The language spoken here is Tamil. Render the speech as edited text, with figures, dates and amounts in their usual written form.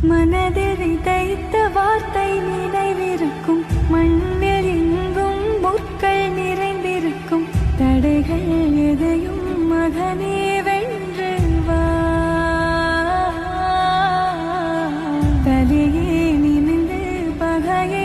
மனதில் விதைத்த வார்த்தை நினைவிருக்கும், மண்ணில் எங்கும் முற்கள் நிறைந்திருக்கும். தடைகள் எதையும் மகனே வென்று வா, தலையே நிமிர்ந்து பகையை